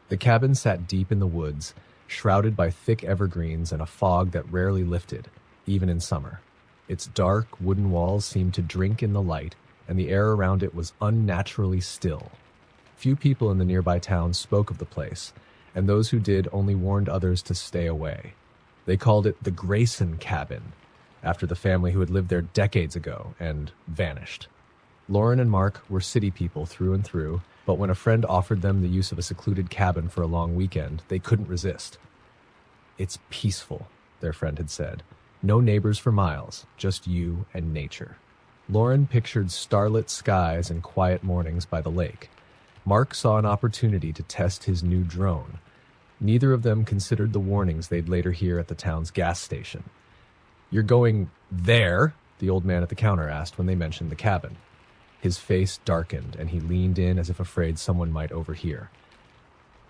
The cabin sat deep in the woods, shrouded by thick evergreens and a fog that rarely lifted, even in summer. Its dark, wooden walls seemed to drink in the light, and the air around it was unnaturally still. Few people in the nearby town spoke of the place, and those who did only warned others to stay away. They called it the Grayson Cabin, after the family who had lived there decades ago and vanished. Lauren and Mark were city people through and through, but when a friend offered them the use of a secluded cabin for a long weekend, they couldn't resist. "It's peaceful," their friend had said. "No neighbors for miles, just you and nature." Lauren pictured starlit skies and quiet mornings by the lake. Mark saw an opportunity to test his new drone. Neither of them considered the warnings they'd later hear at the town's gas station. "You're going there?" the old man at the counter asked when they mentioned the cabin. His face darkened, and he leaned in as if afraid someone might overhear.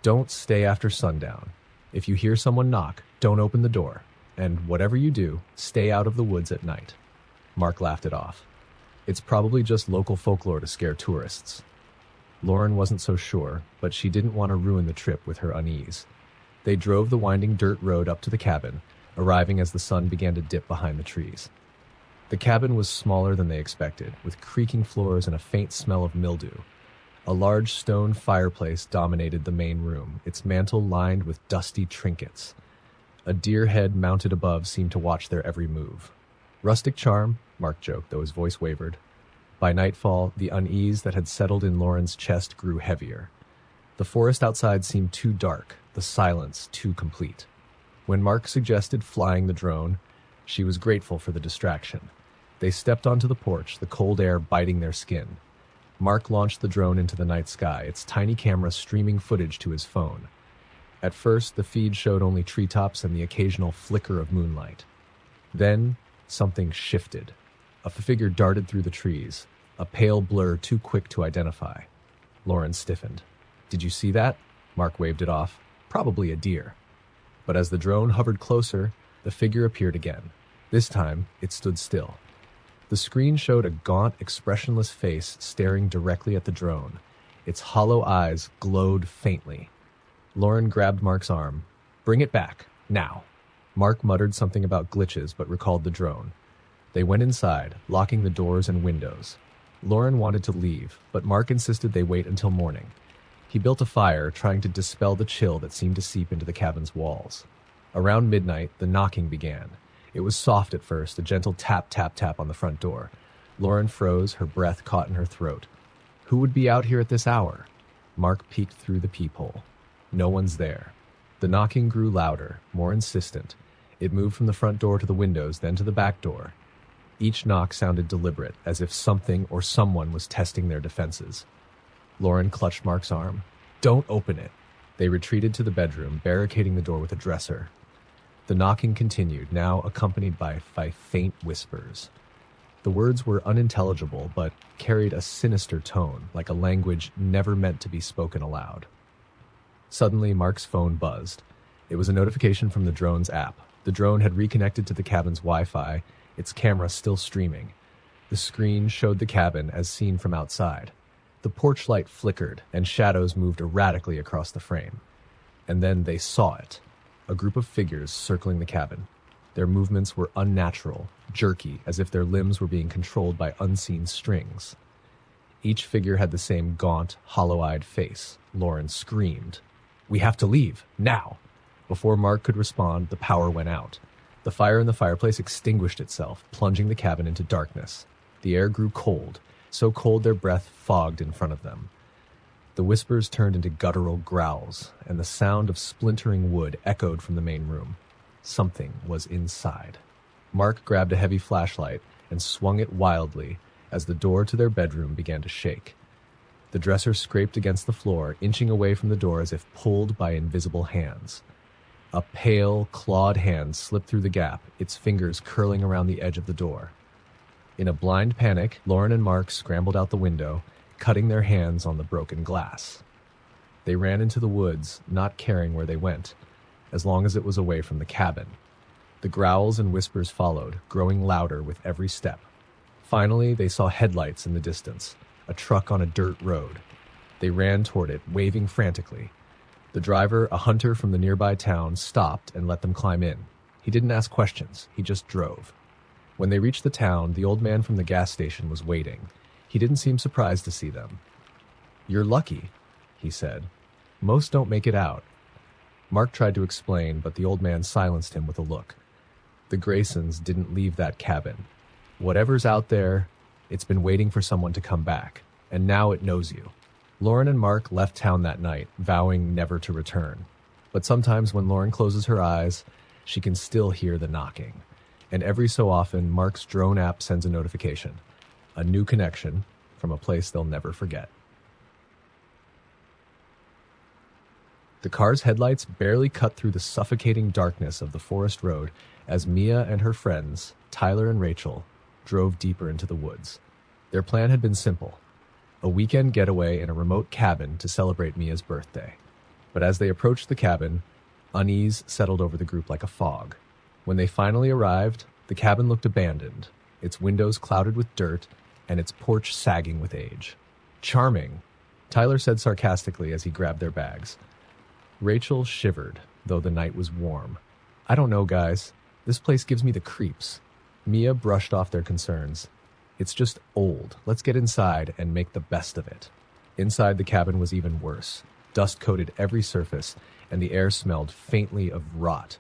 "Don't stay after sundown. If you hear someone knock, don't open the door. And whatever you do, stay out of the woods at night." Mark laughed it off. "It's probably just local folklore to scare tourists." Lauren wasn't so sure, but she didn't want to ruin the trip with her unease. They drove the winding dirt road up to the cabin, arriving as the sun began to dip behind the trees. The cabin was smaller than they expected, with creaking floors and a faint smell of mildew. A large stone fireplace dominated the main room, its mantel lined with dusty trinkets. A deer head mounted above seemed to watch their every move. "Rustic charm," Mark joked, though his voice wavered. By nightfall, the unease that had settled in Lauren's chest grew heavier. The forest outside seemed too dark, the silence too complete. When Mark suggested flying the drone, she was grateful for the distraction. They stepped onto the porch, the cold air biting their skin. Mark launched the drone into the night sky, its tiny camera streaming footage to his phone. At first, the feed showed only treetops and the occasional flicker of moonlight. Then, something shifted. A figure darted through the trees, a pale blur too quick to identify. Lauren stiffened. "Did you see that?" Mark waved it off. "Probably a deer." But as the drone hovered closer, the figure appeared again. This time, it stood still. The screen showed a gaunt, expressionless face staring directly at the drone. Its hollow eyes glowed faintly. Lauren grabbed Mark's arm. "Bring it back, now." Mark muttered something about glitches, but recalled the drone. They went inside, locking the doors and windows. Lauren wanted to leave, but Mark insisted they wait until morning. He built a fire, trying to dispel the chill that seemed to seep into the cabin's walls. Around midnight, the knocking began. It was soft at first, a gentle tap, tap, tap on the front door. Lauren froze, her breath caught in her throat. Who would be out here at this hour? Mark peeked through the peephole. No one's there. The knocking grew louder, more insistent. It moved from the front door to the windows, then to the back door. Each knock sounded deliberate, as if something or someone was testing their defenses. Lauren clutched Mark's arm. "Don't open it." They retreated to the bedroom, barricading the door with a dresser. The knocking continued, now accompanied by faint whispers. The words were unintelligible, but carried a sinister tone, like a language never meant to be spoken aloud. Suddenly, Mark's phone buzzed. It was a notification from the drone's app. The drone had reconnected to the cabin's Wi-Fi, its camera still streaming. The screen showed the cabin as seen from outside. The porch light flickered, and shadows moved erratically across the frame. And then they saw it. A group of figures circling the cabin. Their movements were unnatural, jerky, as if their limbs were being controlled by unseen strings. Each figure had the same gaunt, hollow-eyed face. Lauren screamed. "We have to leave, now!" Before Mark could respond, the power went out. The fire in the fireplace extinguished itself, plunging the cabin into darkness. The air grew cold, so cold their breath fogged in front of them. The whispers turned into guttural growls, and the sound of splintering wood echoed from the main room. Something was inside. Mark grabbed a heavy flashlight and swung it wildly as the door to their bedroom began to shake. The dresser scraped against the floor, inching away from the door as if pulled by invisible hands. A pale, clawed hand slipped through the gap, its fingers curling around the edge of the door. In a blind panic, Lauren and Mark scrambled out the window, cutting their hands on the broken glass. They ran into the woods, not caring where they went, as long as it was away from the cabin. The growls and whispers followed, growing louder with every step. Finally, they saw headlights in the distance, a truck on a dirt road. They ran toward it, waving frantically. The driver, a hunter from the nearby town, stopped and let them climb in. He didn't ask questions, he just drove. When they reached the town, the old man from the gas station was waiting. He didn't seem surprised to see them. "You're lucky," he said. "Most don't make it out." Mark tried to explain, but the old man silenced him with a look. The Graysons didn't leave that cabin. Whatever's out there, it's been waiting for someone to come back, and now it knows you. Lauren and Mark left town that night, vowing never to return. But sometimes when Lauren closes her eyes, she can still hear the knocking. And every so often, Mark's drone app sends a notification. A new connection from a place they'll never forget. The car's headlights barely cut through the suffocating darkness of the forest road as Mia and her friends, Tyler and Rachel, drove deeper into the woods. Their plan had been simple: a weekend getaway in a remote cabin to celebrate Mia's birthday. But as they approached the cabin, unease settled over the group like a fog. When they finally arrived, the cabin looked abandoned, its windows clouded with dirt and its porch sagging with age. "Charming," Tyler said sarcastically as he grabbed their bags. Rachel shivered, though the night was warm. "I don't know, guys. This place gives me the creeps." Mia brushed off their concerns. "It's just old. Let's get inside and make the best of it." Inside, the cabin was even worse. Dust coated every surface, and the air smelled faintly of rot.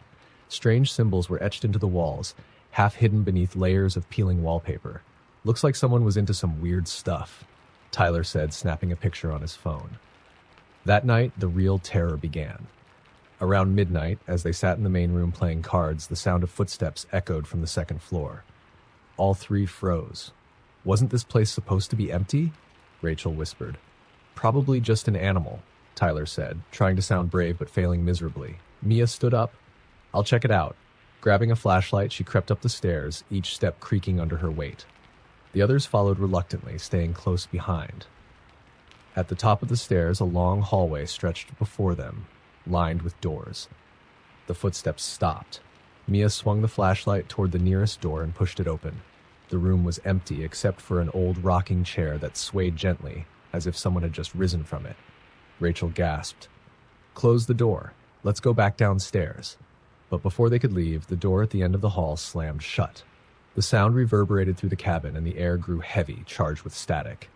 Strange symbols were etched into the walls, half hidden beneath layers of peeling wallpaper. "Looks like someone was into some weird stuff," Tyler said, snapping a picture on his phone. That night, the real terror began. Around midnight, as they sat in the main room playing cards, the sound of footsteps echoed from the second floor. All three froze. "Wasn't this place supposed to be empty?" Rachel whispered. "Probably just an animal," Tyler said, trying to sound brave but failing miserably. Mia stood up. "I'll check it out." Grabbing a flashlight, she crept up the stairs, each step creaking under her weight. The others followed reluctantly, staying close behind. At the top of the stairs, a long hallway stretched before them, lined with doors. The footsteps stopped. Mia swung the flashlight toward the nearest door and pushed it open. The room was empty except for an old rocking chair that swayed gently, as if someone had just risen from it. Rachel gasped. "Close the door. Let's go back downstairs." But before they could leave, the door at the end of the hall slammed shut. The sound reverberated through the cabin and the air grew heavy, charged with static.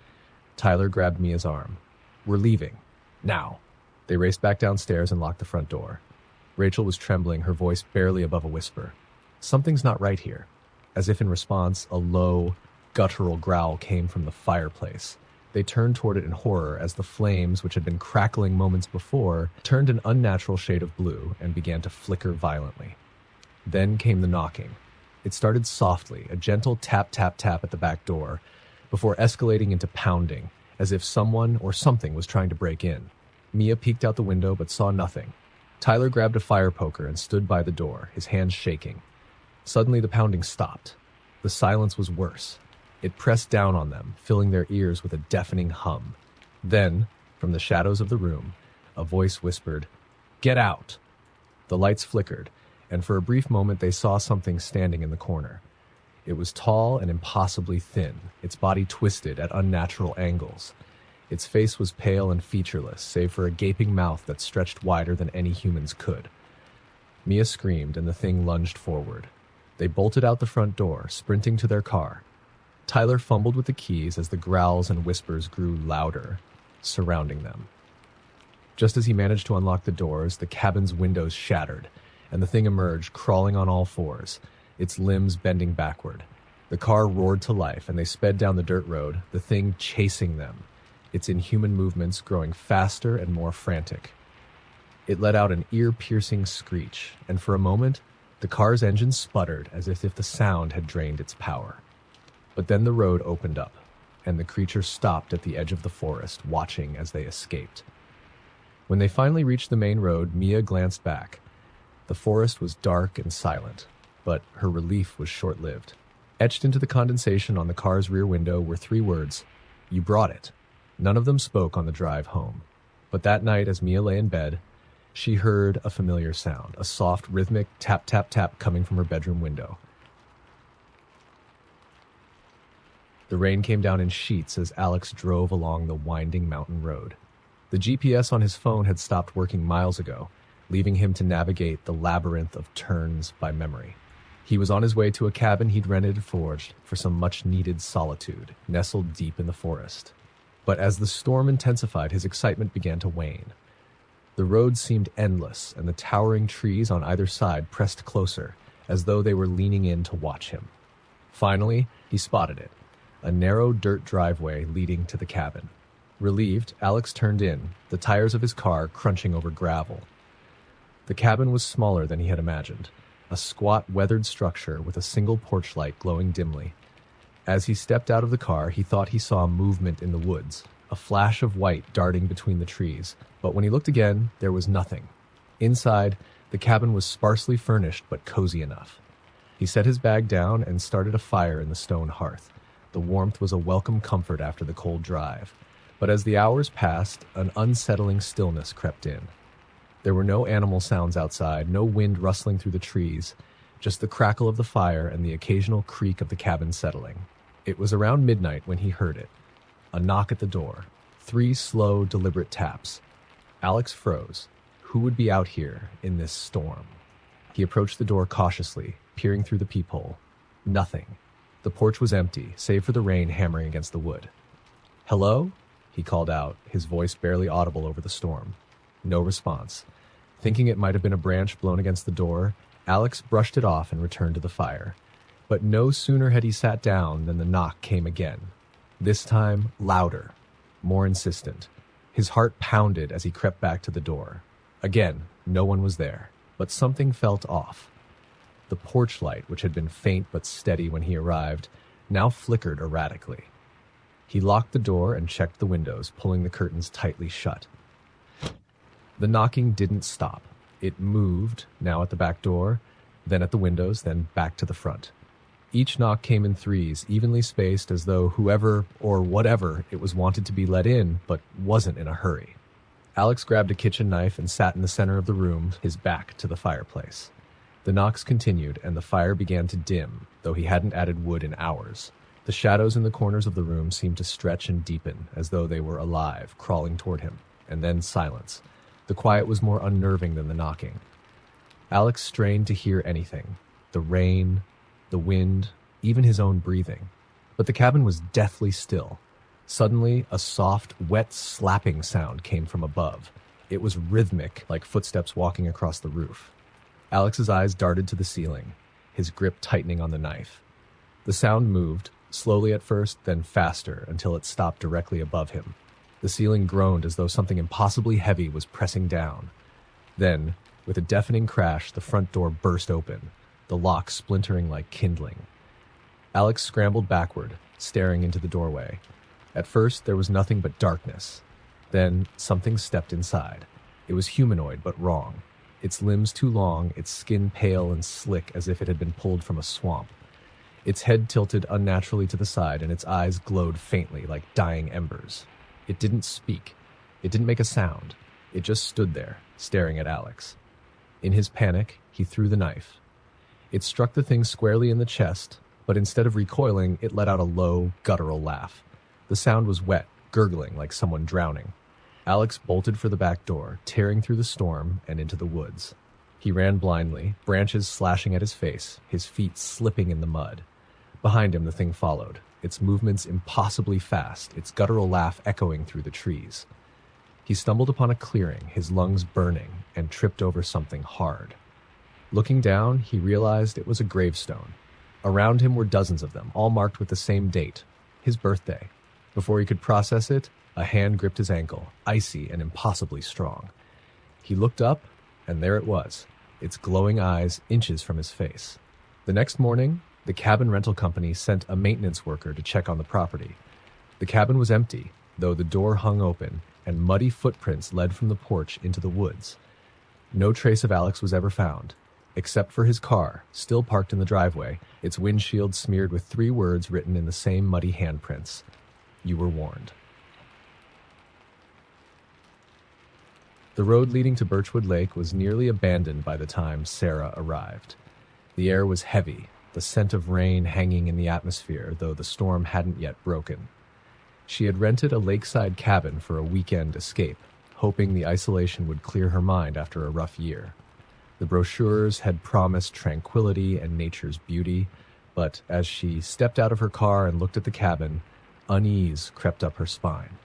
Tyler grabbed Mia's arm. "We're leaving. Now." They raced back downstairs and locked the front door. Rachel was trembling, her voice barely above a whisper. "Something's not right here." As if in response, a low, guttural growl came from the fireplace. They turned toward it in horror as the flames, which had been crackling moments before, turned an unnatural shade of blue and began to flicker violently. Then came the knocking. It started softly, a gentle tap, tap, tap at the back door, before escalating into pounding, as if someone or something was trying to break in. Mia peeked out the window but saw nothing. Tyler grabbed a fire poker and stood by the door, his hands shaking. Suddenly the pounding stopped. The silence was worse. It pressed down on them, filling their ears with a deafening hum. Then, from the shadows of the room, a voice whispered, "Get out!" The lights flickered, and for a brief moment they saw something standing in the corner. It was tall and impossibly thin, its body twisted at unnatural angles. Its face was pale and featureless, save for a gaping mouth that stretched wider than any human's could. Mia screamed, and the thing lunged forward. They bolted out the front door, sprinting to their car. Tyler fumbled with the keys as the growls and whispers grew louder, surrounding them. Just as he managed to unlock the doors, the cabin's windows shattered, and the thing emerged, crawling on all fours, its limbs bending backward. The car roared to life, and they sped down the dirt road, the thing chasing them, its inhuman movements growing faster and more frantic. It let out an ear-piercing screech, and for a moment, the car's engine sputtered as if the sound had drained its power. But then the road opened up, and the creature stopped at the edge of the forest, watching as they escaped. When they finally reached the main road, Mia glanced back. The forest was dark and silent, but her relief was short-lived. Etched into the condensation on the car's rear window were 3 words, "You brought it." None of them spoke on the drive home. But that night, as Mia lay in bed, she heard a familiar sound, a soft, rhythmic tap, tap, tap coming from her bedroom window. The rain came down in sheets as Alex drove along the winding mountain road. The GPS on his phone had stopped working miles ago, leaving him to navigate the labyrinth of turns by memory. He was on his way to a cabin he'd rented for some much-needed solitude, nestled deep in the forest. But as the storm intensified, his excitement began to wane. The road seemed endless, and the towering trees on either side pressed closer, as though they were leaning in to watch him. Finally, he spotted it, a narrow dirt driveway leading to the cabin. Relieved, Alex turned in, the tires of his car crunching over gravel. The cabin was smaller than he had imagined, a squat, weathered structure with a single porch light glowing dimly. As he stepped out of the car, he thought he saw movement in the woods, a flash of white darting between the trees, but when he looked again, there was nothing. Inside, the cabin was sparsely furnished but cozy enough. He set his bag down and started a fire in the stone hearth. The warmth was a welcome comfort after the cold drive. But as the hours passed, an unsettling stillness crept in. There were no animal sounds outside, no wind rustling through the trees, just the crackle of the fire and the occasional creak of the cabin settling. It was around midnight when he heard it. A knock at the door. 3 slow, deliberate taps. Alex froze. Who would be out here in this storm? He approached the door cautiously, peering through the peephole. Nothing. The porch was empty, save for the rain hammering against the wood. "Hello?" he called out, his voice barely audible over the storm. No response. Thinking it might have been a branch blown against the door, Alex brushed it off and returned to the fire. But no sooner had he sat down than the knock came again. This time, louder, more insistent. His heart pounded as he crept back to the door. Again, no one was there, but something felt off. The porch light, which had been faint but steady when he arrived, now flickered erratically. He locked the door and checked the windows, pulling the curtains tightly shut. The knocking didn't stop. It moved, now at the back door, then at the windows, then back to the front. Each knock came in threes, evenly spaced, as though whoever or whatever it was wanted to be let in, but wasn't in a hurry. Alex grabbed a kitchen knife and sat in the center of the room, his back to the fireplace. The knocks continued, and the fire began to dim, though he hadn't added wood in hours. The shadows in the corners of the room seemed to stretch and deepen, as though they were alive, crawling toward him. And then silence. The quiet was more unnerving than the knocking. Alex strained to hear anything. The rain, the wind, even his own breathing. But the cabin was deathly still. Suddenly, a soft, wet slapping sound came from above. It was rhythmic, like footsteps walking across the roof. Alex's eyes darted to the ceiling, his grip tightening on the knife. The sound moved, slowly at first, then faster, until it stopped directly above him. The ceiling groaned as though something impossibly heavy was pressing down. Then, with a deafening crash, the front door burst open, the lock splintering like kindling. Alex scrambled backward, staring into the doorway. At first, there was nothing but darkness. Then, something stepped inside. It was humanoid, but wrong. Its limbs too long, its skin pale and slick as if it had been pulled from a swamp. Its head tilted unnaturally to the side, and its eyes glowed faintly like dying embers. It didn't speak. It didn't make a sound. It just stood there, staring at Alex. In his panic, he threw the knife. It struck the thing squarely in the chest, but instead of recoiling, it let out a low, guttural laugh. The sound was wet, gurgling like someone drowning. Alex bolted for the back door, tearing through the storm and into the woods. He ran blindly, branches slashing at his face, his feet slipping in the mud. Behind him, the thing followed, its movements impossibly fast, its guttural laugh echoing through the trees. He stumbled upon a clearing, his lungs burning, and tripped over something hard. Looking down, he realized it was a gravestone. Around him were dozens of them, all marked with the same date, his birthday. Before he could process it, a hand gripped his ankle, icy and impossibly strong. He looked up, and there it was, its glowing eyes inches from his face. The next morning, the cabin rental company sent a maintenance worker to check on the property. The cabin was empty, though the door hung open, and muddy footprints led from the porch into the woods. No trace of Alex was ever found, except for his car, still parked in the driveway, its windshield smeared with 3 words written in the same muddy handprints. You were warned. The road leading to Birchwood Lake was nearly abandoned by the time Sarah arrived. The air was heavy, the scent of rain hanging in the atmosphere, though the storm hadn't yet broken. She had rented a lakeside cabin for a weekend escape, hoping the isolation would clear her mind after a rough year. The brochures had promised tranquility and nature's beauty, but as she stepped out of her car and looked at the cabin, unease crept up her spine.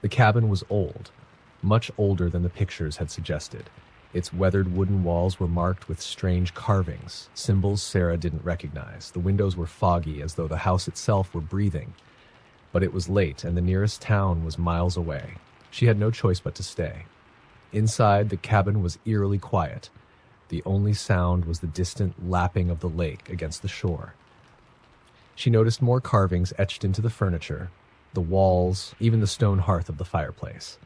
The cabin was old, much older than the pictures had suggested. Its weathered wooden walls were marked with strange carvings, symbols Sarah didn't recognize. The windows were foggy, as though the house itself were breathing. But it was late, and the nearest town was miles away. She had no choice but to stay. Inside, the cabin was eerily quiet. The only sound was the distant lapping of the lake against the shore. She noticed more carvings etched into the furniture, the walls, even the stone hearth of the fireplace.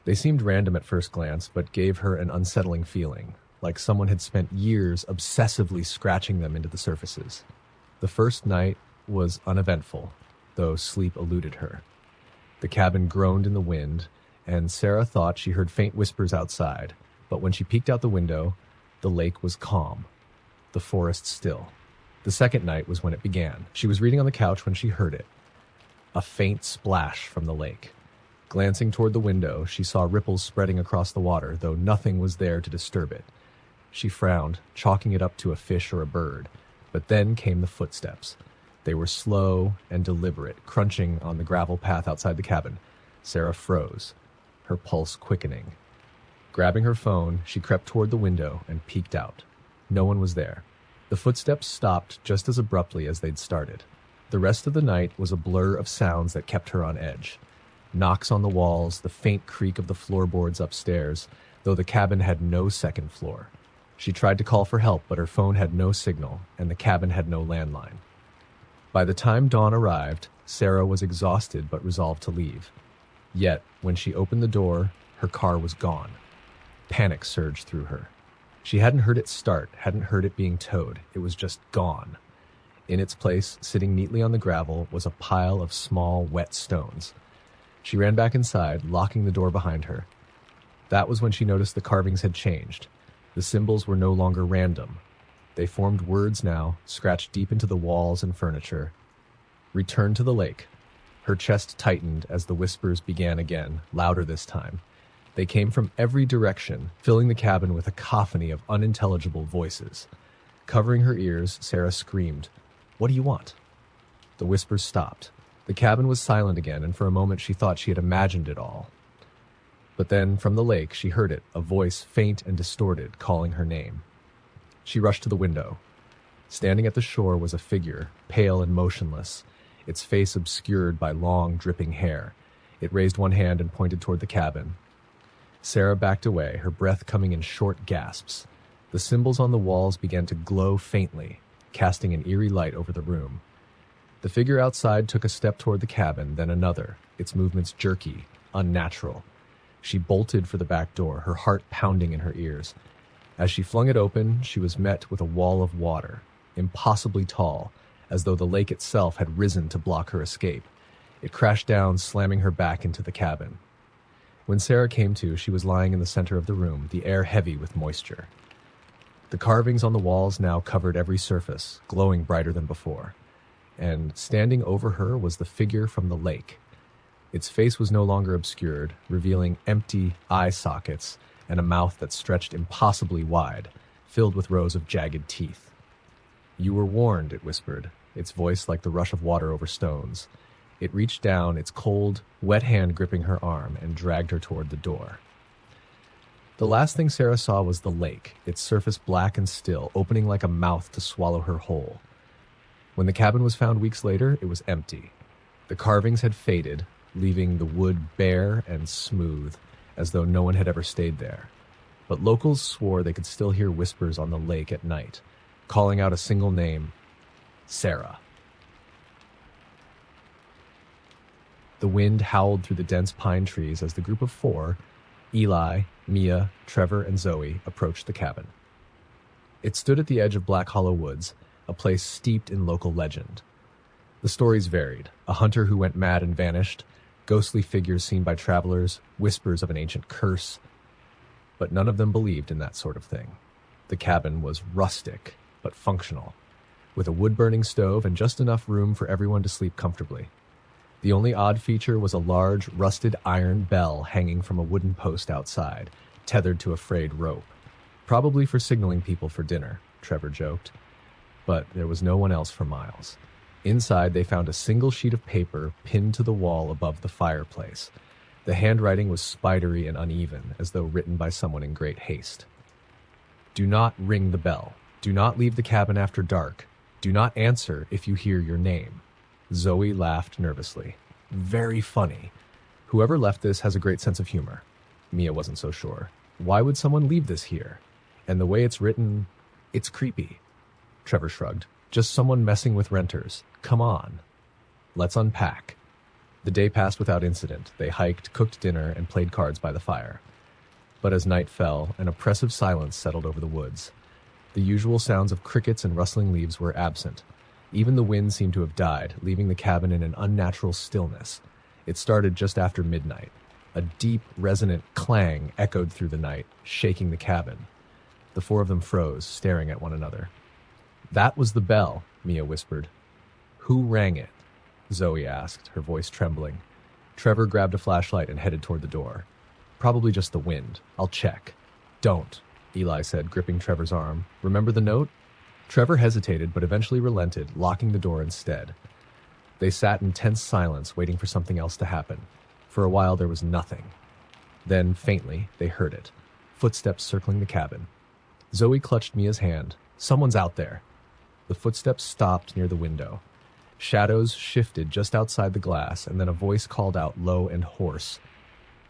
They seemed random at first glance, but gave her an unsettling feeling, like someone had spent years obsessively scratching them into the surfaces. The first night was uneventful, though sleep eluded her. The cabin groaned in the wind, and Sarah thought she heard faint whispers outside, but when she peeked out the window, the lake was calm, the forest still. The second night was when it began. She was reading on the couch when she heard it. A faint splash from the lake. Glancing toward the window, she saw ripples spreading across the water, though nothing was there to disturb it. She frowned, chalking it up to a fish or a bird. But then came the footsteps. They were slow and deliberate, crunching on the gravel path outside the cabin. Sarah froze, her pulse quickening. Grabbing her phone, she crept toward the window and peeked out. No one was there. The footsteps stopped just as abruptly as they'd started. The rest of the night was a blur of sounds that kept her on edge. Knocks on the walls, the faint creak of the floorboards upstairs, though the cabin had no second floor. She tried to call for help, but her phone had no signal, and the cabin had no landline. By the time dawn arrived, Sarah was exhausted but resolved to leave. Yet, when she opened the door, her car was gone. Panic surged through her. She hadn't heard it start, hadn't heard it being towed. It was just gone. In its place, sitting neatly on the gravel, was a pile of small, wet stones. She ran back inside, locking the door behind her. That was when she noticed the carvings had changed. The symbols were no longer random. They formed words now, scratched deep into the walls and furniture. Return to the lake. Her chest tightened as the whispers began again, louder this time. They came from every direction, filling the cabin with a cacophony of unintelligible voices. Covering her ears, Sarah screamed, "What do you want?" The whispers stopped. The cabin was silent again, and for a moment she thought she had imagined it all. But then, from the lake, she heard it, a voice faint and distorted, calling her name. She rushed to the window. Standing at the shore was a figure, pale and motionless, its face obscured by long, dripping hair. It raised one hand and pointed toward the cabin. Sarah backed away, her breath coming in short gasps. The symbols on the walls began to glow faintly, casting an eerie light over the room. The figure outside took a step toward the cabin, then another, its movements jerky, unnatural. She bolted for the back door, her heart pounding in her ears. As she flung it open, she was met with a wall of water, impossibly tall, as though the lake itself had risen to block her escape. It crashed down, slamming her back into the cabin. When Sarah came to, she was lying in the center of the room, the air heavy with moisture. The carvings on the walls now covered every surface, glowing brighter than before. And standing over her was the figure from the lake. Its face was no longer obscured, revealing empty eye sockets and a mouth that stretched impossibly wide, filled with rows of jagged teeth. "You were warned," it whispered, its voice like the rush of water over stones. It reached down, its cold, wet hand gripping her arm, and dragged her toward the door. The last thing Sarah saw was the lake, its surface black and still, opening like a mouth to swallow her whole. When the cabin was found weeks later, it was empty. The carvings had faded, leaving the wood bare and smooth, as though no one had ever stayed there. But locals swore they could still hear whispers on the lake at night, calling out a single name, Sarah. The wind howled through the dense pine trees as the group of four, Eli, Mia, Trevor, and Zoe, approached the cabin. It stood at the edge of Black Hollow Woods, a place steeped in local legend. The stories varied: a hunter who went mad and vanished, ghostly figures seen by travelers, whispers of an ancient curse. But none of them believed in that sort of thing. The cabin was rustic, but functional, with a wood-burning stove and just enough room for everyone to sleep comfortably. The only odd feature was a large, rusted iron bell hanging from a wooden post outside, tethered to a frayed rope. Probably for signaling people for dinner, Trevor joked. But there was no one else for miles. Inside, they found a single sheet of paper pinned to the wall above the fireplace. The handwriting was spidery and uneven, as though written by someone in great haste. Do not ring the bell. Do not leave the cabin after dark. Do not answer if you hear your name. Zoe laughed nervously. Very funny. Whoever left this has a great sense of humor. Mia wasn't so sure. Why would someone leave this here? And the way it's written, it's creepy. Trevor shrugged. Just someone messing with renters. Come on. Let's unpack. The day passed without incident. They hiked, cooked dinner, and played cards by the fire. But as night fell, an oppressive silence settled over the woods. The usual sounds of crickets and rustling leaves were absent. Even the wind seemed to have died, leaving the cabin in an unnatural stillness. It started just after midnight. A deep, resonant clang echoed through the night, shaking the cabin. The four of them froze, staring at one another. That was the bell, Mia whispered. Who rang it? Zoe asked, her voice trembling. Trevor grabbed a flashlight and headed toward the door. Probably just the wind. I'll check. Don't, Eli said, gripping Trevor's arm. Remember the note? Trevor hesitated, but eventually relented, locking the door instead. They sat in tense silence, waiting for something else to happen. For a while, there was nothing. Then, faintly, they heard it. Footsteps circling the cabin. Zoe clutched Mia's hand. Someone's out there. The footsteps stopped near the window. Shadows shifted just outside the glass, and then a voice called out low and hoarse.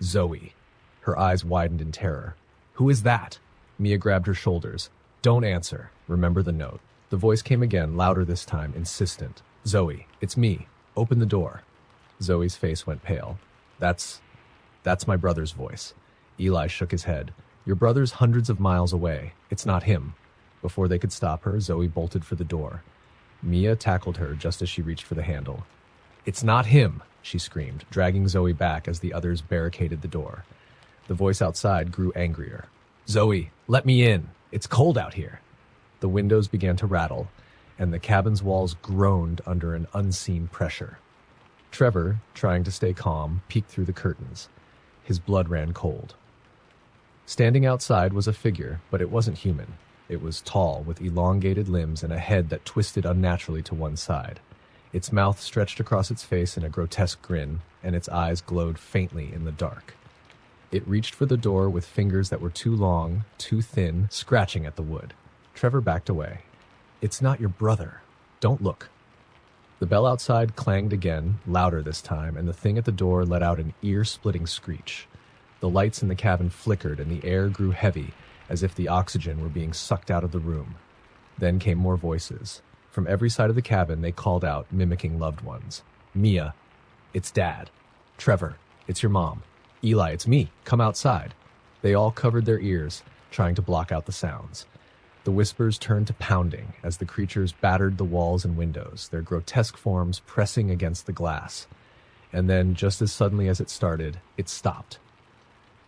Zoe. Her eyes widened in terror. Who is that? Mia grabbed her shoulders. Don't answer. Remember the note. The voice came again, louder this time, insistent. Zoe, it's me. Open the door. Zoe's face went pale. That's my brother's voice. Eli shook his head. Your brother's hundreds of miles away. It's not him. Before they could stop her, Zoe bolted for the door. Mia tackled her just as she reached for the handle. It's not him, she screamed, dragging Zoe back as the others barricaded the door. The voice outside grew angrier. Zoe, let me in. It's cold out here. The windows began to rattle, and the cabin's walls groaned under an unseen pressure. Trevor, trying to stay calm, peeked through the curtains. His blood ran cold. Standing outside was a figure, but it wasn't human. It was tall, with elongated limbs and a head that twisted unnaturally to one side. Its mouth stretched across its face in a grotesque grin, and its eyes glowed faintly in the dark. It reached for the door with fingers that were too long, too thin, scratching at the wood. Trevor backed away. It's not your brother. Don't look. The bell outside clanged again, louder this time, and the thing at the door let out an ear-splitting screech. The lights in the cabin flickered, and the air grew heavy, as if the oxygen were being sucked out of the room. Then came more voices. From every side of the cabin, they called out, mimicking loved ones. Mia, it's Dad. Trevor, it's your mom. Eli, it's me. Come outside. They all covered their ears, trying to block out the sounds. The whispers turned to pounding as the creatures battered the walls and windows, their grotesque forms pressing against the glass. And then, just as suddenly as it started, it stopped.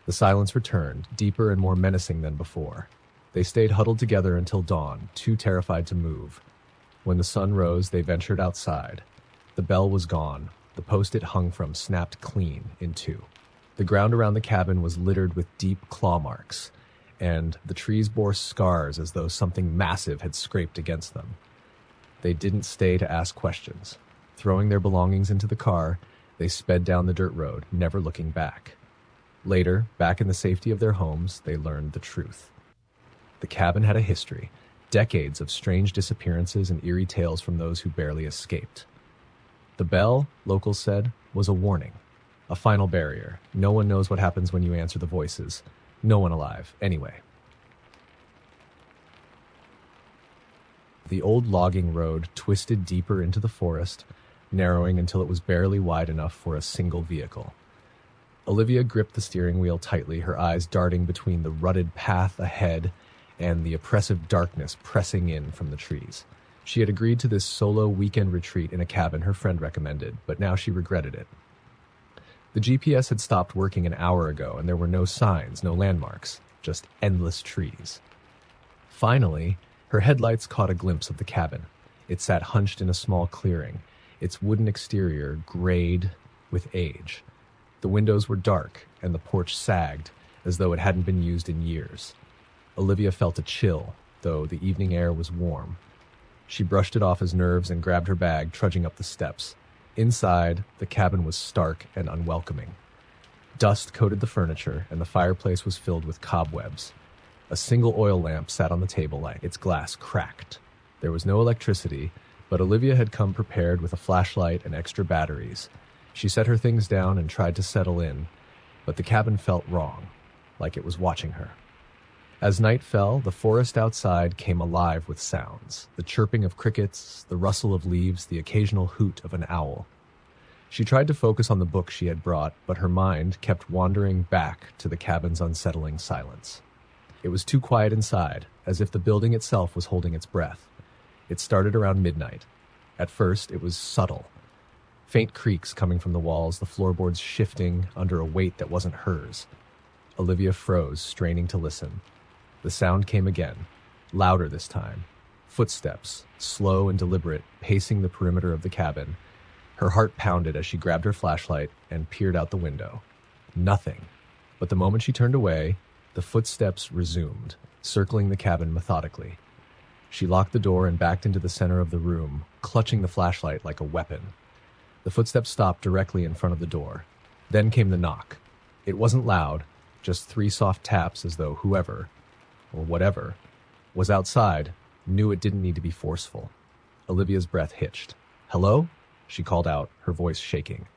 The silence returned, deeper and more menacing than before. They stayed huddled together until dawn, too terrified to move. When the sun rose, they ventured outside. The bell was gone. The post it hung from snapped clean in two. The ground around the cabin was littered with deep claw marks, and the trees bore scars as though something massive had scraped against them. They didn't stay to ask questions. Throwing their belongings into the car, they sped down the dirt road, never looking back. Later, back in the safety of their homes, they learned the truth. The cabin had a history, decades of strange disappearances and eerie tales from those who barely escaped. The bell, locals said, was a warning, a final barrier. No one knows what happens when you answer the voices. No one alive, anyway. The old logging road twisted deeper into the forest, narrowing until it was barely wide enough for a single vehicle. Olivia gripped the steering wheel tightly, her eyes darting between the rutted path ahead and the oppressive darkness pressing in from the trees. She had agreed to this solo weekend retreat in a cabin her friend recommended, but now she regretted it. The GPS had stopped working an hour ago, and there were no signs, no landmarks, just endless trees. Finally, her headlights caught a glimpse of the cabin. It sat hunched in a small clearing, its wooden exterior grayed with age. The windows were dark, and the porch sagged, as though it hadn't been used in years. Olivia felt a chill, though the evening air was warm. She brushed it off as nerves and grabbed her bag, trudging up the steps. Inside, the cabin was stark and unwelcoming. Dust coated the furniture, and the fireplace was filled with cobwebs. A single oil lamp sat on the table, its glass cracked. There was no electricity, but Olivia had come prepared with a flashlight and extra batteries. She set her things down and tried to settle in, but the cabin felt wrong, like it was watching her. As night fell, the forest outside came alive with sounds, the chirping of crickets, the rustle of leaves, the occasional hoot of an owl. She tried to focus on the book she had brought, but her mind kept wandering back to the cabin's unsettling silence. It was too quiet inside, as if the building itself was holding its breath. It started around midnight. At first, it was subtle. Faint creaks coming from the walls, the floorboards shifting under a weight that wasn't hers. Olivia froze, straining to listen. The sound came again, louder this time. Footsteps, slow and deliberate, pacing the perimeter of the cabin. Her heart pounded as she grabbed her flashlight and peered out the window. Nothing. But the moment she turned away, the footsteps resumed, circling the cabin methodically. She locked the door and backed into the center of the room, clutching the flashlight like a weapon. The footsteps stopped directly in front of the door. Then came the knock. It wasn't loud, just 3 soft taps, as though whoever, or whatever, was outside knew it didn't need to be forceful. Olivia's breath hitched. "Hello?" she called out, her voice shaking.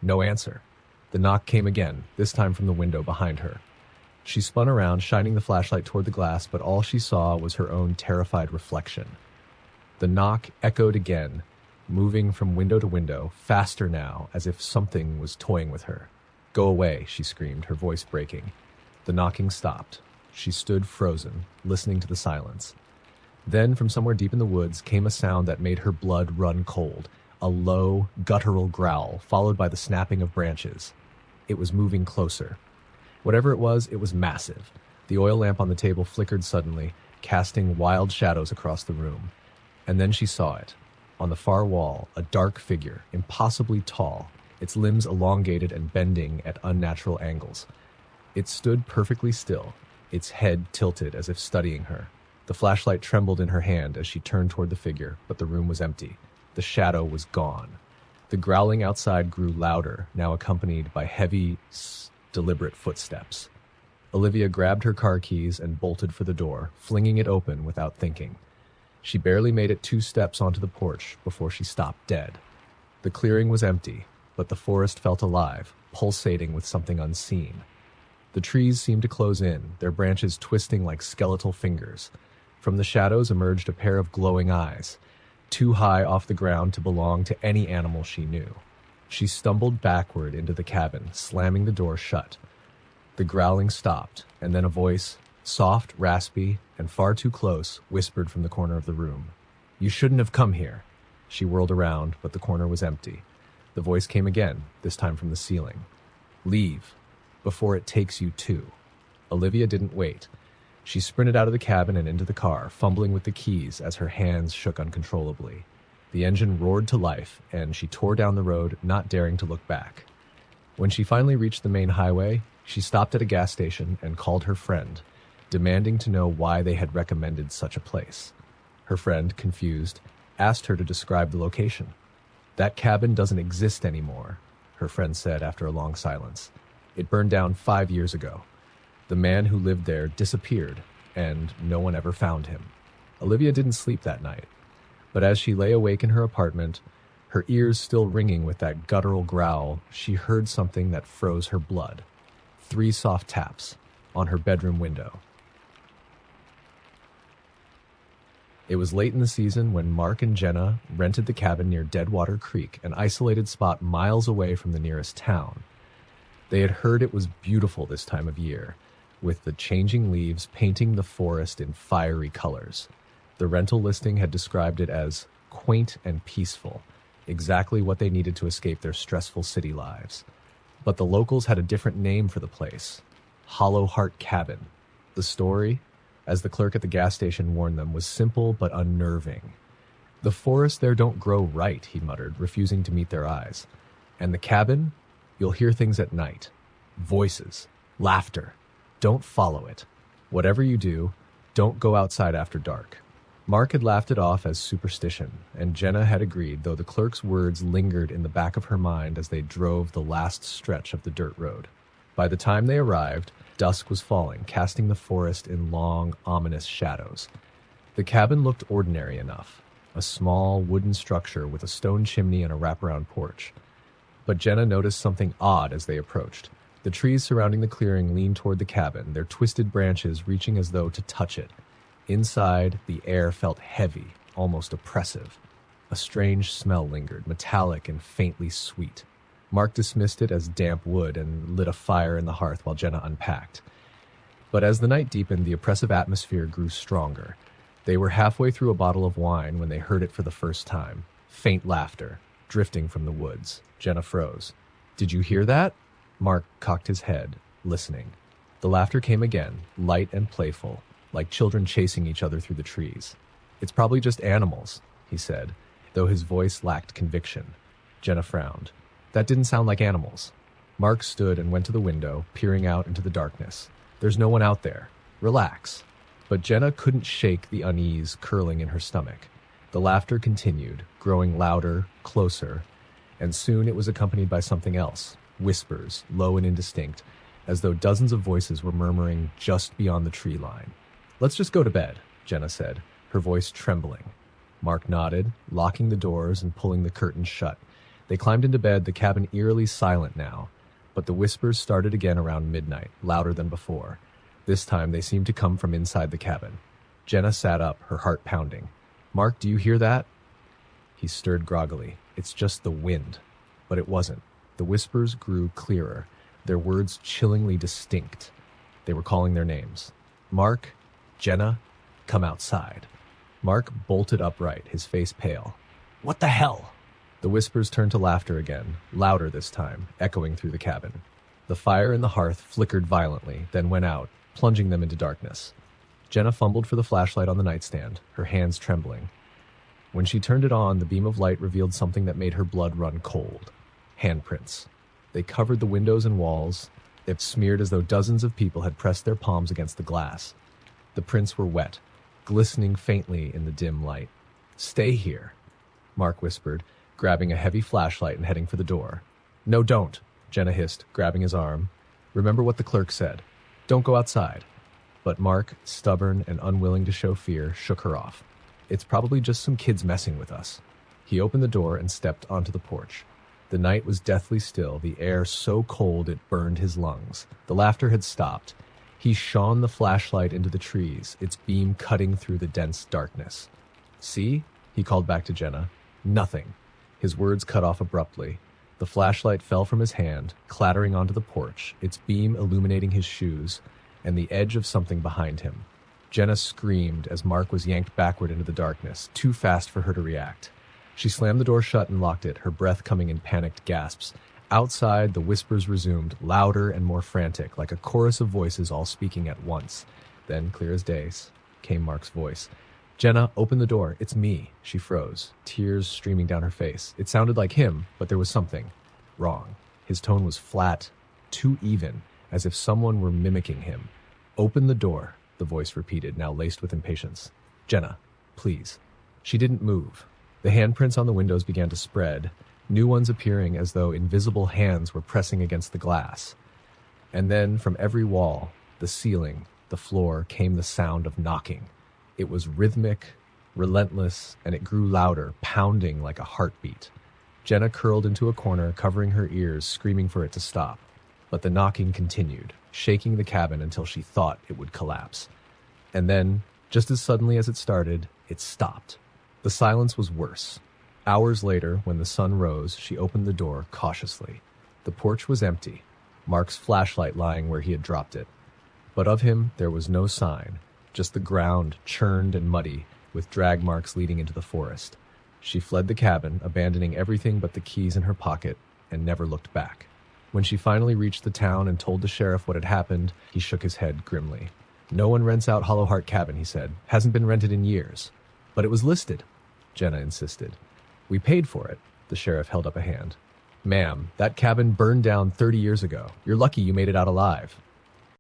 No answer. The knock came again, this time from the window behind her. She spun around, shining the flashlight toward the glass, but all she saw was her own terrified reflection. The knock echoed again, moving from window to window, faster now, as if something was toying with her. "Go away," she screamed, her voice breaking. The knocking stopped. She stood frozen, listening to the silence. Then, from somewhere deep in the woods, came a sound that made her blood run cold, a low, guttural growl, followed by the snapping of branches. It was moving closer. Whatever it was massive. The oil lamp on the table flickered suddenly, casting wild shadows across the room. And then she saw it. On the far wall, a dark figure, impossibly tall, its limbs elongated and bending at unnatural angles. It stood perfectly still, its head tilted as if studying her. The flashlight trembled in her hand as she turned toward the figure, but the room was empty. The shadow was gone. The growling outside grew louder, now accompanied by heavy, deliberate footsteps. Olivia grabbed her car keys and bolted for the door, flinging it open without thinking. She barely made it 2 steps onto the porch before she stopped dead. The clearing was empty, but the forest felt alive, pulsating with something unseen. The trees seemed to close in, their branches twisting like skeletal fingers. From the shadows emerged a pair of glowing eyes, too high off the ground to belong to any animal she knew. She stumbled backward into the cabin, slamming the door shut. The growling stopped, and then a voice, soft, raspy, and far too close, whispered from the corner of the room. "You shouldn't have come here." She whirled around, but the corner was empty. The voice came again, this time from the ceiling. "Leave, before it takes you too." Olivia didn't wait. She sprinted out of the cabin and into the car, fumbling with the keys as her hands shook uncontrollably. The engine roared to life, and she tore down the road, not daring to look back. When she finally reached the main highway, she stopped at a gas station and called her friend, demanding to know why they had recommended such a place. Her friend, confused, asked her to describe the location. "That cabin doesn't exist anymore," her friend said after a long silence. "It burned down 5 years ago. The man who lived there disappeared, and no one ever found him." Olivia didn't sleep that night, but as she lay awake in her apartment, her ears still ringing with that guttural growl, she heard something that froze her blood. 3 soft taps on her bedroom window. It was late in the season when Mark and Jenna rented the cabin near Deadwater Creek, an isolated spot miles away from the nearest town. They had heard it was beautiful this time of year, with the changing leaves painting the forest in fiery colors. The rental listing had described it as quaint and peaceful, exactly what they needed to escape their stressful city lives. But the locals had a different name for the place, Hollow Heart Cabin. The story, as the clerk at the gas station warned them, was simple but unnerving. The forests there don't grow right, he muttered, refusing to meet their eyes. And the cabin? You'll hear things at night. Voices. Laughter. Don't follow it. Whatever you do, don't go outside after dark. Mark had laughed it off as superstition, and Jenna had agreed, though the clerk's words lingered in the back of her mind as they drove the last stretch of the dirt road. By the time they arrived, dusk was falling, casting the forest in long, ominous shadows. The cabin looked ordinary enough, a small wooden structure with a stone chimney and a wraparound porch. But Jenna noticed something odd as they approached. The trees surrounding the clearing leaned toward the cabin, their twisted branches reaching as though to touch it. Inside, the air felt heavy, almost oppressive. A strange smell lingered, metallic and faintly sweet. Mark dismissed it as damp wood and lit a fire in the hearth while Jenna unpacked. But as the night deepened, the oppressive atmosphere grew stronger. They were halfway through a bottle of wine when they heard it for the first time. Faint laughter, drifting from the woods. Jenna froze. Did you hear that? Mark cocked his head, listening. The laughter came again, light and playful, like children chasing each other through the trees. It's probably just animals, he said, though his voice lacked conviction. Jenna frowned. That didn't sound like animals. Mark stood and went to the window, peering out into the darkness. There's no one out there. Relax. But Jenna couldn't shake the unease curling in her stomach. The laughter continued, growing louder, closer, and soon it was accompanied by something else. Whispers, low and indistinct, as though dozens of voices were murmuring just beyond the tree line. Let's just go to bed, Jenna said, her voice trembling. Mark nodded, locking the doors and pulling the curtains shut. They climbed into bed, the cabin eerily silent now, but the whispers started again around midnight, louder than before. This time they seemed to come from inside the cabin. Jenna sat up, her heart pounding. Mark, do you hear that? He stirred groggily. It's just the wind. But it wasn't. The whispers grew clearer, their words chillingly distinct. They were calling their names. Mark, Jenna, come outside. Mark bolted upright, his face pale. What the hell? The whispers turned to laughter again, louder this time, echoing through the cabin. The fire in the hearth flickered violently, then went out, plunging them into darkness. Jenna fumbled for the flashlight on the nightstand, her hands trembling. When she turned it on, the beam of light revealed something that made her blood run cold. Handprints. They covered the windows and walls. It smeared as though dozens of people had pressed their palms against the glass. The prints were wet, glistening faintly in the dim light. Stay here, Mark whispered, grabbing a heavy flashlight and heading for the door. No, don't, Jenna hissed, grabbing his arm. Remember what the clerk said. Don't go outside. But Mark, stubborn and unwilling to show fear, shook her off. It's probably just some kids messing with us. He opened the door and stepped onto the porch. The night was deathly still, the air so cold it burned his lungs. The laughter had stopped. He shone the flashlight into the trees, its beam cutting through the dense darkness. See? He called back to Jenna. Nothing. His words cut off abruptly. The flashlight fell from his hand, clattering onto the porch, its beam illuminating his shoes and the edge of something behind him. Jenna screamed as Mark was yanked backward into the darkness, too fast for her to react. She slammed the door shut and locked it, her breath coming in panicked gasps. Outside, the whispers resumed, louder and more frantic, like a chorus of voices all speaking at once. Then, clear as day, came Mark's voice. Jenna, open the door. It's me. She froze, tears streaming down her face. It sounded like him, but there was something wrong. His tone was flat, too even, as if someone were mimicking him. Open the door, the voice repeated, now laced with impatience. Jenna, please. She didn't move. The handprints on the windows began to spread, new ones appearing as though invisible hands were pressing against the glass. And then, from every wall, the ceiling, the floor, came the sound of knocking. It was rhythmic, relentless, and it grew louder, pounding like a heartbeat. Jenna curled into a corner, covering her ears, screaming for it to stop. But the knocking continued, shaking the cabin until she thought it would collapse. And then, just as suddenly as it started, it stopped. The silence was worse. Hours later, when the sun rose, she opened the door cautiously. The porch was empty, Mark's flashlight lying where he had dropped it. But of him, there was no sign, just the ground churned and muddy, with drag marks leading into the forest. She fled the cabin, abandoning everything but the keys in her pocket, and never looked back. When she finally reached the town and told the sheriff what had happened, he shook his head grimly. No one rents out Hollow Heart Cabin, he said. Hasn't been rented in years. But it was listed. Jenna insisted. We paid for it. The sheriff held up a hand. Ma'am, that cabin burned down 30 years ago. You're lucky you made it out alive.